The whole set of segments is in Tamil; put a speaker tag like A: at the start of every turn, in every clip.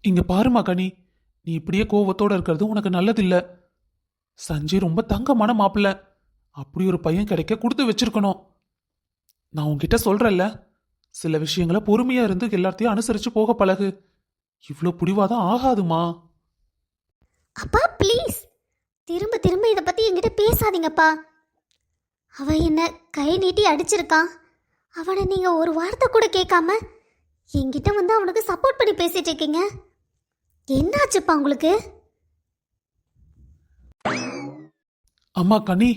A: இங்க பாருமா கனி, நீ இப்படியே கோவத்தோட இருக்கிறது உனக்கு நல்லதில்ல. சஞ்சய் ரொம்ப தங்கமான மாப்பிள்ள. அப்படி ஒரு பையன் கிடைக்க கொடுத்து வச்சிருக்கணும். நான் உன்கிட்ட சொல்றேன்ல, சில விஷயங்களை பொறுமையா இருந்து எல்லாத்தையும் அனுசரிச்சு போக பழகு. இவ்ளோ புடிவாதான் ஆகாதுமா.
B: அப்பா ப்ளீஸ், திரும்ப திரும்ப இதை பற்றி என்கிட்ட பேசாதீங்கப்பா. அவன் என்ன கை நீட்டி அடிச்சிருக்கான். அவனை நீங்கள் ஒரு வார்த்தை கூட கேட்காம என்கிட்ட வந்து அவனுக்கு சப்போர்ட் பண்ணி பேசிட்டு இருக்கீங்க. என்னாச்சுப்பா உங்களுக்கு?
A: அம்மா கனி,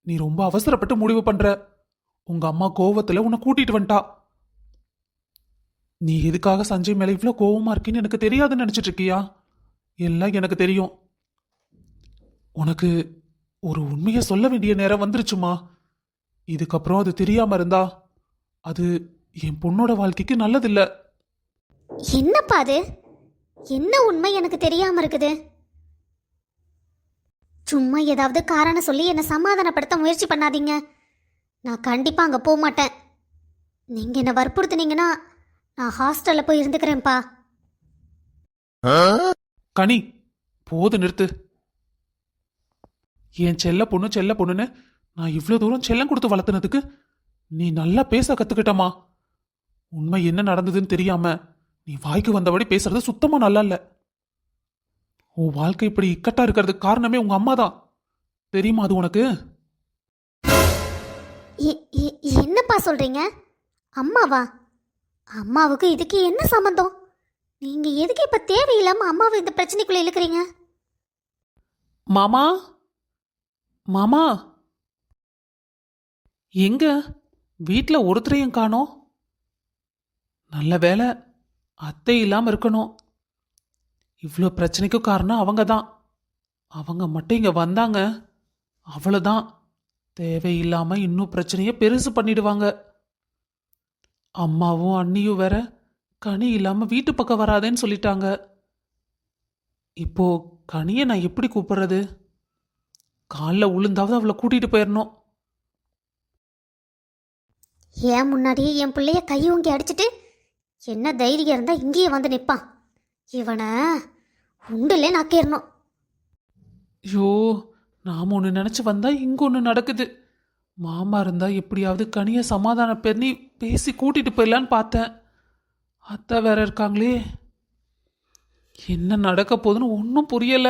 A: நீ ரொம்ப அவசரப்பட்டு முடிவு பண்ற. உங்க அம்மா கோவத்துல உன்னை கூட்டிட்டு வந்துட்டா. நீ எதுக்காக சஞ்சய் மேல இவ்ளோ கோவமா இருக்கேன்னு எனக்கு தெரியாதுன்னு நினைச்சிட்டு இருக்கியா? எல்லாம் எனக்கு தெரியும். உனக்கு ஒரு உண்மையை சொல்ல வேண்டிய நேரம் வந்துருச்சுமா. இதுக்கப்புறம் அது தெரியாம இருந்தா அது என் பொண்ணோட வாழ்க்கைக்கு நல்லதில்ல.
B: என்னப்பா அது? என்ன உண்மை எனக்கு தெரியாம இருக்குது? சும்மா ஏதாவது காரணம் சொல்லி என்னை சமாதானப்படுத்த முயற்சி பண்ணாதீங்க. நான் கண்டிப்பா அங்க போக மாட்டேன். நீங்க என்ன வற்புறுத்துனீங்கன்னா நான் ஹாஸ்டல்ல போய் இருந்துக்கிறேன்ப்பா.
A: கனி, போது நிறுத்து. என் செல்ல பொண்ணுன்னு நான் இவ்வளவு தூரம் செல்லம் கொடுத்து வளர்த்துனதுக்கு நீ நல்லா பேச கத்துக்கிட்டமா. உண்மை என்ன நடந்ததுன்னு தெரியாம நீ வாய்க்கு வந்தபடி பேசுறது சுத்தமா நல்லா இல்ல. உன் வாழ்க்கை இப்படி இக்கட்டா இருக்கிறதுக்கு காரணமே உங்க அம்மா தான். தெரியுமா அது உனக்கு?
B: என்னப்பா சொல்றீங்க? அம்மாவா? அம்மாவுக்கு இதுக்கு என்ன சம்பந்தம்? நீங்க எதுக்கு இப்ப தேவையில்லாம அம்மாவை இந்த பிரச்சனைக்குள்ள இழுக்கிறீங்க?
A: மாமா, மாமா, எங்க வீட்டில் ஒருத்தரையும் காணோம். நல்ல வேலை, அத்தை இல்லாம இருக்கணும். இவ்வளோ பிரச்சனைக்கும் காரணம் அவங்க தான். அவங்க மட்டும் இங்க வந்தாங்க, அவ்வளோதான். தேவையில்லாம இன்னும் பிரச்சனையை பெருசு பண்ணிடுவாங்க. அம்மாவும் அண்ணியும் வேற கனி இல்லாம வீட்டு பக்கம் வராதேன்னு சொல்லிட்டாங்க. இப்போ கனியை நான் எப்படி கூப்பிடுறது? காலில் உளுந்தாவது அவளை கூட்டிட்டு போயிடணும்.
B: ஏன் முன்னாடியே என் பிள்ளைய கை ஓங்கி அடிச்சிட்டு என்ன தைரியம் இருந்தா இங்கேயே வந்து நிற்பான். இவனை உண்டுலே நாக்கிடணும்.
A: ஐயோ, நாம ஒன்று நினச்சி வந்தா இங்க ஒன்று நடக்குது. மாமா இருந்தா எப்படியாவது கனியை சமாதானம் பண்ணி பேசி கூட்டிட்டு போயிடலான்னு பார்த்தேன். அத்தை வேற இருக்காங்களே, என்ன நடக்க போகுதுன்னு ஒன்றும் புரியல.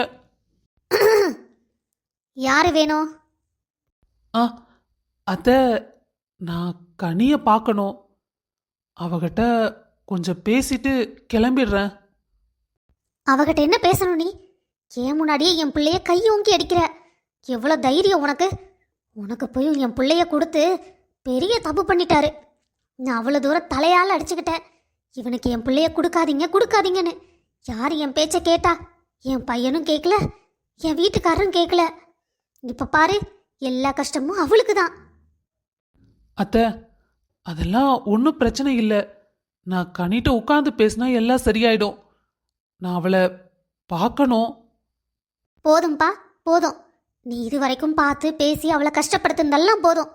B: யாரு வேணும்?
A: ஆ, அத்தை, நான் கனியை பார்க்கணும். அவகிட்ட கொஞ்சம் பேசிட்டு கிளம்பிடுறேன்.
B: அவகிட்ட என்ன பேசணும் நீ? ஏன் முன்னாடியே என் பிள்ளைய கை ஓங்கி அடிக்கிற? எவ்வளோ தைரியம் உனக்கு? உனக்கு போய் என் பிள்ளைய கொடுத்து பெரிய தப்பு பண்ணிட்டாரு. நான் அவ்வளோ தூரம் தலையால் அடிச்சுக்கிட்டேன். இவனுக்கு என் பிள்ளைய கொடுக்காதீங்கன்னு. யார் என் பேச்சை கேட்டா? என் பையனும் கேட்கல, என் வீட்டுக்காரரும் கேட்கல. இப்போ பாரு, எல்லா கஷ்டமும் அவளுக்கு தான்.
A: அத்தை, அதெல்லாம் ஒன்றும் பிரச்சனை இல்லை. நான் கனிட்ட உட்காந்து பேசினா எல்லாம் சரியாயிடும். நான் அவளை பார்க்கணும்.
B: போதும்பா, போதும். நீ இது வரைக்கும் பார்த்து பேசி அவளை கஷ்டப்படுத்துனதெல்லாம் போதும்.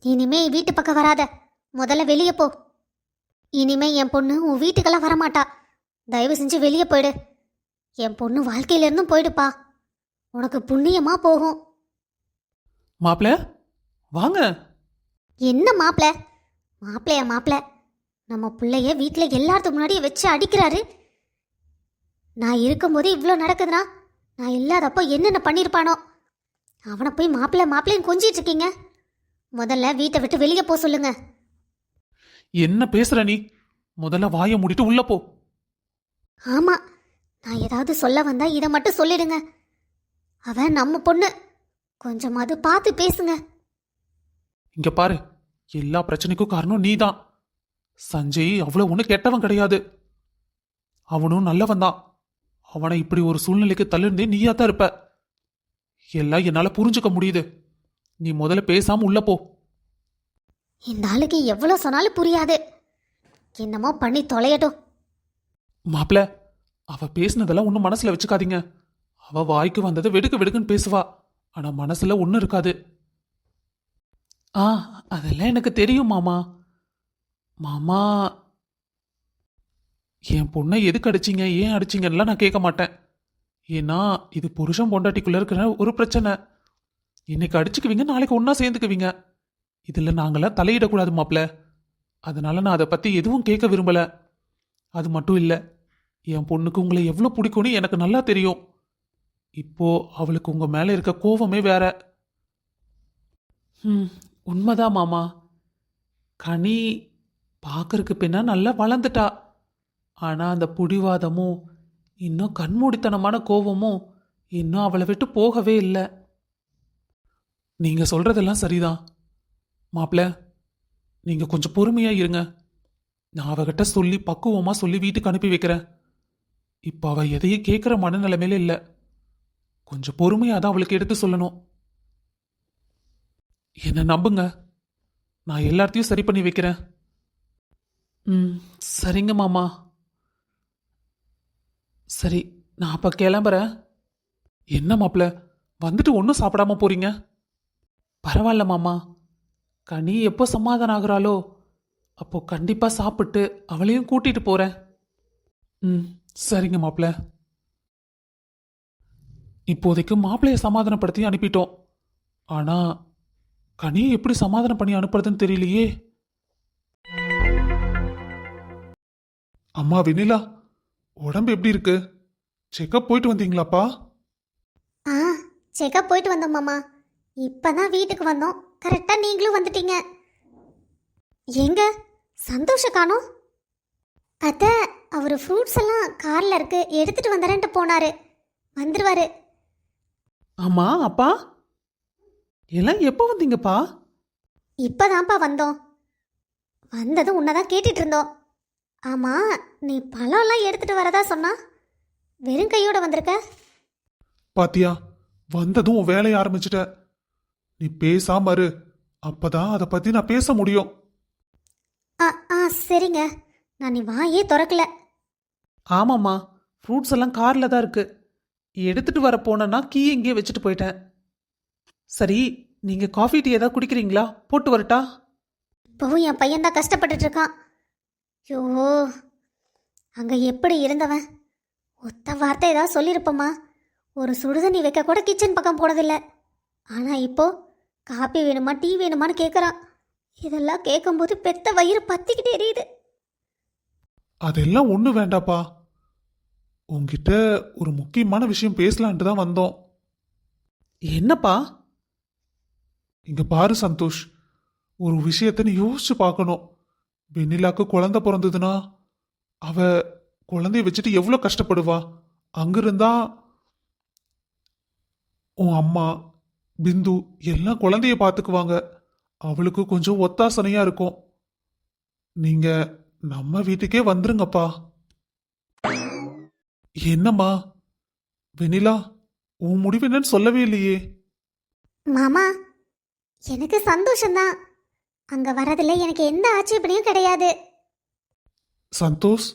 B: இனிமே வீட்டு பக்கம் வராத. முதல்ல வெளியே போ. இனிமே என் பொண்ணு உன் வீட்டுக்கெல்லாம் வரமாட்டா. தயவு செஞ்சு வெளியே போயிடு. என் பொண்ணு வாழ்க்கையிலேருந்தும் போயிடுப்பா. உனக்கு புண்ணியமா போகும்.
A: மாப்பிள்ள, வாங்க.
B: என்ன மாப்பிள? மாப்பிளைய நம்ம பிள்ளைய வீட்டில் எல்லாத்துக்கு முன்னாடியே வச்சு அடிக்கிறாரு. நான் இருக்கும்போது இவ்வளோ நடக்குதுன்னா நான் இல்லாதப்போ என்னென்ன பண்ணியிருப்பானோ. அவனை போய் மாப்பிள்ளைன்னு கொஞ்சிட்டு இருக்கீங்க. முதல்ல வீட்டை விட்டு வெளியே போக சொல்லுங்க.
A: என்ன பேசுற நீ? முதல்ல வாயை மூடிட்டு உள்ள போ.
B: ஆமா, நான் ஏதாவது சொல்ல வந்தா இதை மட்டும் சொல்லிடுங்க. அவன் நம்ம பொண்ணு, கொஞ்சமாவது பார்த்து பேசுங்க.
A: இங்க பாரு, எல்லா பிரச்சனைக்கும் காரணம் நீதான். சஞ்சய் அவ்வளவு ஒண்ணு கெட்டவன் கிடையாது. அவனும் நல்லவன் தான். அவனை இப்படி ஒரு சூழ்நிலைக்கு தள்ளிருந்தே நீயா தான் இருப்ப. எல்லாம் என்னால புரிஞ்சுக்க முடியுது. நீ முதல்ல பேசாம உள்ள போ.
B: இந்த ஆளுக்கு எவ்வளோ சொன்னாலும் புரியாது. என்னமோ பண்ணி தொலையட்டும்.
A: மாப்பிள்ள, அவ பேசினதெல்லாம் ஒன்னும் மனசுல வச்சுக்காதீங்க. அவ வாய்க்கு வந்ததை வெடுக்குன்னு பேசுவா. ஆனா மனசுல ஒன்னும் இருக்காது. அதெல்லாம் எனக்கு தெரியும் மாமா. மாமா, என் பொண்ணை எதுக்கு அடிச்சீங்க ஏன் அடிச்சீங்கன்னுலாம் நான் கேட்க மாட்டேன். ஏன்னா இது புருஷன் பொண்டாட்டிக்குள்ள இருக்கிற ஒரு பிரச்சனை. இன்னைக்கு அடிச்சுக்குவீங்க, நாளைக்கு ஒன்றா சேர்ந்துக்குவீங்க. இதில் நாங்களாம் தலையிடக்கூடாது மாப்ள. அதனால நான் அதை பற்றி எதுவும் கேட்க விரும்பல. அது மட்டும் இல்லை, என் பொண்ணுக்கு உங்களை எவ்வளோ பிடிக்கும்னு எனக்கு நல்லா தெரியும். இப்போ அவளுக்கு உங்க மேலே இருக்க கோவமே வேற. உண்மைதான் மாமா. கனி பார்க்கறக்கு பின்னா நல்லா வளர்ந்துட்டா. ஆனால் அந்த புடிவாதமும் இன்னும் கண்மூடித்தனமான கோவமும் இன்னும் அவளை விட்டு போகவே இல்லை. நீங்கள் சொல்கிறதெல்லாம் சரிதான் மாப்ள. நீங்கள் கொஞ்சம் பொறுமையாக இருங்க. நான் அவகிட்ட சொல்லி பக்குவமாக சொல்லி வீட்டுக்கு அனுப்பி வைக்கிறேன். இப்போ அவள் எதையும் கேட்குற மனநிலைமையில இல்லை. கொஞ்சம் பொறுமையாக தான் அவளுக்கு எடுத்து சொல்லணும். என்னை நம்புங்க, நான் எல்லாத்தையும் சரி பண்ணி வைக்கிறேன். சரிங்க மாமா. சரி, நான் அப்போ கிளம்புறேன். என்ன மாப்ள, வந்துட்டு ஒன்றும் சாப்பிடாம போறீங்க? பரவாயில்ல மாமா, கனி எப்போ சமாதானம் ஆகுறாளோ அப்போ கண்டிப்பா சாப்பிட்டு அவளையும் கூட்டிட்டு போறேன். சரிங்க மாப்ள. இப்போதைக்கு மாப்பிள்ளைய சமாதானப்படுத்தி அனுப்பிட்டோம். ஆனா கனியை எப்படி சமாதானம் பண்ணி அனுப்புறதுன்னு தெரியலையே. அம்மா வெண்ணிலா, உடம்பு எப்படி இருக்கு? செக்கப் போயிட்டு வந்தீங்களாப்பா?
B: ஆ, செக்கப் போயிட்டு வந்தோம் மாமா. இப்பதான் வீட்டுக்கு வந்தோம், கரெக்டா நீங்களும் வந்துட்டீங்க. எங்க சந்தோஷ காணோம்? அத்தை, அவர் ஃப்ரூட்ஸ் எல்லாம் கார்ல இருக்கு, எடுத்துட்டு வந்துறேன்ட்டு போனாரு. வந்துருவாரு.
A: ஆமா அப்பா, எல்லாம் எப்போ வந்தீங்கப்பா?
B: இப்பதான்ப்பா வந்தோம். வந்ததும் உன்னதான் கேட்டுட்டு இருந்தோம். ஆமா, நீ பழம்லாம் எடுத்துட்டு வரதா சொன்னா, வெறும் கையோட வந்திருக்க.
A: பாத்தியா, வந்ததும் உன் வேலையை ஆரம்பிச்சிட்ட. நீ பேசாம இரு, அப்பதான் அதை பத்தி நான் பேச முடியும்.
B: ஆ ஆ சரிங்க, நான் நீ வாயே திறக்கல.
A: ஆமாம்மா, ஃப்ரூட்ஸ் எல்லாம் கார்ல தான் இருக்கு. எடுத்துட்டு வர போனேன்னா கீ எங்கேயே வச்சுட்டு போயிட்டேன். சரி, நீங்க காஃபி டீ ஏதாவது குடிக்கிறீங்களா? போட்டு வரட்டா?
B: இப்போவும் என் பையன் தான் கஷ்டப்பட்டுட்டு இருக்கான். ஐயோ, அங்க எப்படி இருந்தவன், ஒத்த வார்த்தை ஏதாவது சொல்லியிருப்போமா? ஒரு சுடுதண்ணி வைக்க கூட கிச்சன் பக்கம் போனதில்லை. ஆனா இப்போ காப்பி வேணுமா டீ வேணுமான்னு கேட்குறான். இதெல்லாம் கேட்கும்போது பெத்த வயிறு பத்திக்கிட்டே எரியுது.
A: அதெல்லாம் ஒண்ணு வேண்டாப்பா. உங்ககிட்ட ஒரு முக்கியமான விஷயம் பேசலான்ட்டு தான் வந்தோம். என்னப்பா? இங்க பாரு சந்தோஷ், ஒரு விஷயத்த நீ யோசிச்சு பார்க்கணும். வெண்ணிலாக்கு குழந்தை பிறந்ததுன்னா அவ குழந்தைய வச்சுட்டு எவ்வளோ கஷ்டப்படுவா. அங்கிருந்தா உன் அம்மா பிந்து எல்லாம் குழந்தைய பார்த்துக்குவாங்க. அவளுக்கு கொஞ்சம் ஒத்தாசனையா இருக்கும். நீங்க நம்ம வீட்டுக்கே வந்துருங்கப்பா. என்னம்மா வெண்ணிலா, உன் முடிவு என்னன்னு சொல்லவே இல்லையே.
B: மாமா, எனக்கு சந்தோஷம்தான். அங்க வரதுல எனக்கு எந்த ஆட்சேபனையும் கிடையாது.
A: சந்தோஷ்,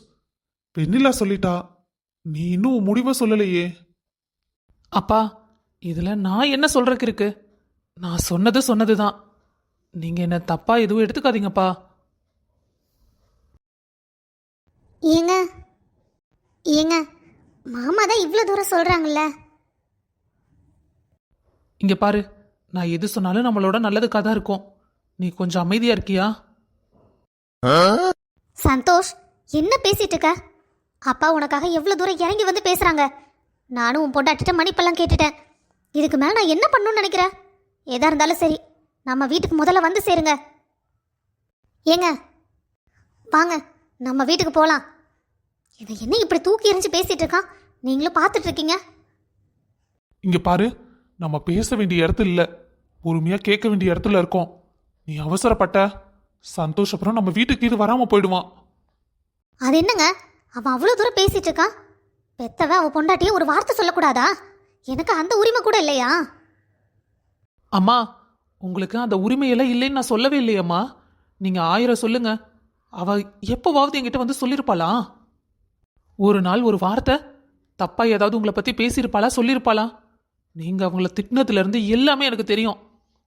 A: வெண்ணிலா சொல்லிட்டா, நீ இன்னும் உன் முடிவை சொல்லலையே. அப்பா, இதுல நான் என்ன சொல்றதுக்கு இருக்கு? நான் சொன்னது சொன்னதுதான். நீங்க என்ன தப்பா எதுவும் எடுத்துக்காதீங்கப்பா.
B: ஏங்க ஏங்க, மாமா தான் இவ்வளோ தூரம் சொல்றாங்கல்ல.
A: இங்க பாரு, நான் எது சொன்னாலும் நம்மளோட நல்லதுக்காக தான் இருக்கும். நீ கொஞ்சம் அமைதியா இருக்கியா?
B: சந்தோஷ், என்ன பேசிட்டு இருக்க? அப்பா உனக்காக எவ்வளோ தூரம் இறங்கி வந்து பேசுறாங்க. நானும் உன் பொண்டாட்டிட்ட மன்னிப்பெல்லாம் கேட்டுட்டேன். இதுக்கு மேலே நான் என்ன பண்ணணும்னு நினைக்கிறேன்? எதா இருந்தாலும் சரி, நம்ம வீட்டுக்கு முதல்ல வந்து சேருங்க. ஏங்க வாங்க, நம்ம வீட்டுக்கு போகலாம். இவன் என்ன இப்படி தூக்கி எறிஞ்சு பேசிட்டு இருக்கான்? நீங்களும் பார்த்துட்டு இருக்கீங்க.
A: இங்க பாரு, நம்ம பேச வேண்டிய இடத்துல இல்ல, பொறுமையா கேட்க வேண்டிய இடத்துல இருக்கோம். நீ அவசரப்பட்ட சந்தோஷ் அப்புறம் நம்ம வீட்டுக்கு இது வராம போயிடுவான்.
B: அது என்னங்க, அவன் அவ்வளோ தூரம் பேசிட்டு இருக்கான். பெத்தவ அவ பொண்டாட்டியே ஒரு வார்த்தை சொல்லக்கூடாதா? எனக்கு அந்த உரிமை கூட இல்லையா?
A: அம்மா, உங்களுக்கு அந்த உரிமையெல்லாம் இல்லைன்னு நான் சொல்லவே இல்லையம்மா. நீங்க 1000 சொல்லுங்க, அவ எப்போவாவது என்கிட்ட வந்து சொல்லியிருப்பாளா? ஒரு நாள் ஒரு வார்த்தை தப்பா ஏதாவது உங்களை பத்தி பேசியிருப்பாளா, சொல்லியிருப்பாளா? நீங்க அவங்கள திட்டினதுல இருந்து எல்லாமே எனக்கு தெரியும்.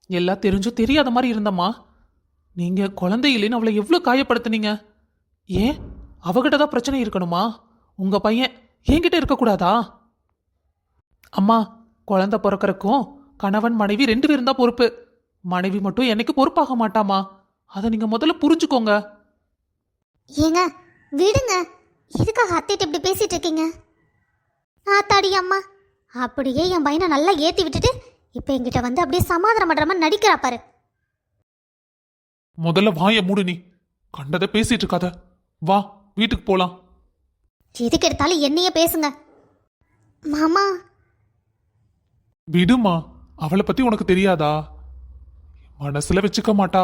A: எல்லாம் தெரிஞ்சும் தெரியாத மாதிரி இருந்தம்மா. நீங்க குழந்தை இல்லைன்னு அவளை எவ்வளோ காயப்படுத்துனீங்க. ஏன் அவகிட்ட தான் பிரச்சனை இருக்கணுமா? உங்க பையன் என்கிட்ட இருக்கக்கூடாதா? அம்மா, குழந்தை பிறக்கறக்கும் கணவன் மனைவி 2 பேரும் தான் பொறுப்பு. மனைவி மட்டும் என்னைக்கு பொறுப்பாக மாட்டாமா. அதை நீங்க முதல்ல புரிஞ்சுக்கோங்க.
B: ஏங்க விடுங்க, எதுக்காக அத்தைட்டு இப்படி பேசிட்டு இருக்கீங்க? ஆத்தாடி அம்மா, அப்படியே என் பையனை நல்லா ஏத்தி விட்டுட்டு இப்போ என்கிட்ட வந்து அப்படியே சமாதானம் பண்ற மாதிரி நடிக்கிறா பாரு.
A: முதல்ல வாயை மூடு நீ. கண்டதை பேசிட்டு இருக்காத. வா, வீட்டுக்கு போலாம்.
B: எதுக்கு எடுத்தாலும் என்னையே பேசுங்க. மாமா,
A: விடுமா, அவளை பத்தி உனக்கு தெரியாதா? மனசுல வச்சுக்க மாட்டா,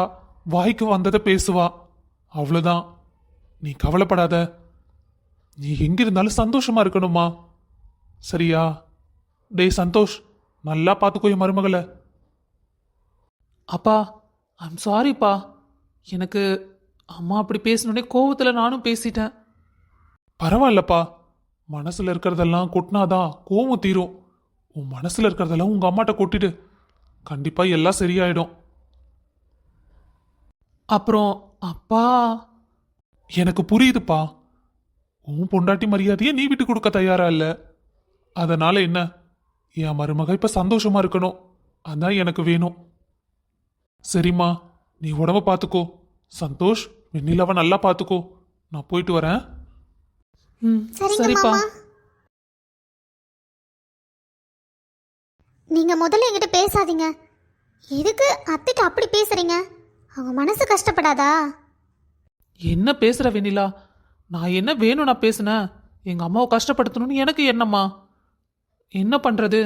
A: வாய்க்கு வந்ததை பேசுவா, அவ்வளவுதான். நீ கவலைப்படாத. நீ எங்க இருந்தாலும் சந்தோஷமா இருக்கணுமா, சரியா? டேய் சந்தோஷ், நல்லா பார்த்துக்கோ என் மருமகளை. அப்பா, ஐம் சாரிப்பா. எனக்கு அம்மா அப்படி பேசணுன்னே கோவத்தில் நானும் பேசிட்டேன். பரவாயில்லப்பா, மனசுல இருக்கிறதெல்லாம் கொட்டினாதான் கோவம் தீரும். உன் மனசுல இருக்கிறதெல்லாம் உங்க அம்மாட்ட கொட்டிடு, கண்டிப்பா எல்லாம் சரியாயிடும். அப்புறம் அப்பா, எனக்கு புரியுதுப்பா. உன் பொண்டாட்டி மரியாதையை நீ விட்டு கொடுக்க தயாரா இல்ல. அதனால என்ன, என் மருமக இப்ப சந்தோஷமா இருக்கணும், அதான் எனக்கு வேணும். சரிம்மா, நீ உடம்ப பார்த்துக்கோ. சந்தோஷ், வெண்ணிலாவை நல்லா பார்த்துக்கோ. நான் போயிட்டு வரேன்.
B: சரிங்க
A: சரிப்பா.
B: மாமா. நீங்க முதல்ல என்கிட்ட பேசாதீங்க. எதுக்கு அத்தைட்டு அப்படி பேசுறீங்க? அவங்க மனசு கஷ்டப்படாதா?
A: என்ன பேசுற வெண்ணிலா? நான் என்ன வேணும் நான் பேசுனேன்? எங்க அம்மாவை கஷ்டப்படுத்தணும்னு எனக்கு என்னம்மா? என்ன பண்றது?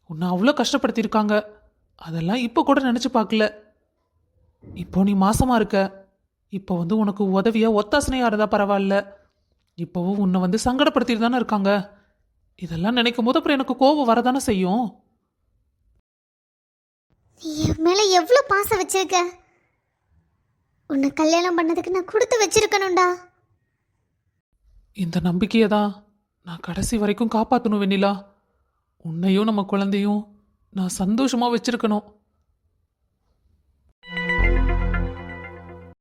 A: உன்னை அவ்வளோ கஷ்டப்படுத்தியிருக்காங்க, அதெல்லாம் இப்போ கூட நினச்சி பார்க்கல. இப்போ நீ மாசமா இருக்க, இப்போ வந்து உனக்கு உதவியா ஒத்தாசனையா இருந்தா பரவாயில்ல. இப்போவும் உன்னை வந்து சங்கடப்படுத்திட்டு தானே இருக்காங்க. இதெல்லாம் நினைக்கும் போது அப்புறம் எனக்கு கோபம் வரதானே செய்யும்.
B: நீ என் மேல எவ்வளோ பாசம் வச்சிருக்க. உன்னை கல்யாணம் பண்ணதுக்கு நான் கொடுத்து வச்சிருக்கணும்டா.
A: இந்த நம்பிக்கையை தான் நான் கடைசி வரைக்கும் காப்பாற்றணும் வெண்ணிலா. உன்னையும் நம்ம குழந்தையும் நான் சந்தோஷமா வச்சிருக்கணும்.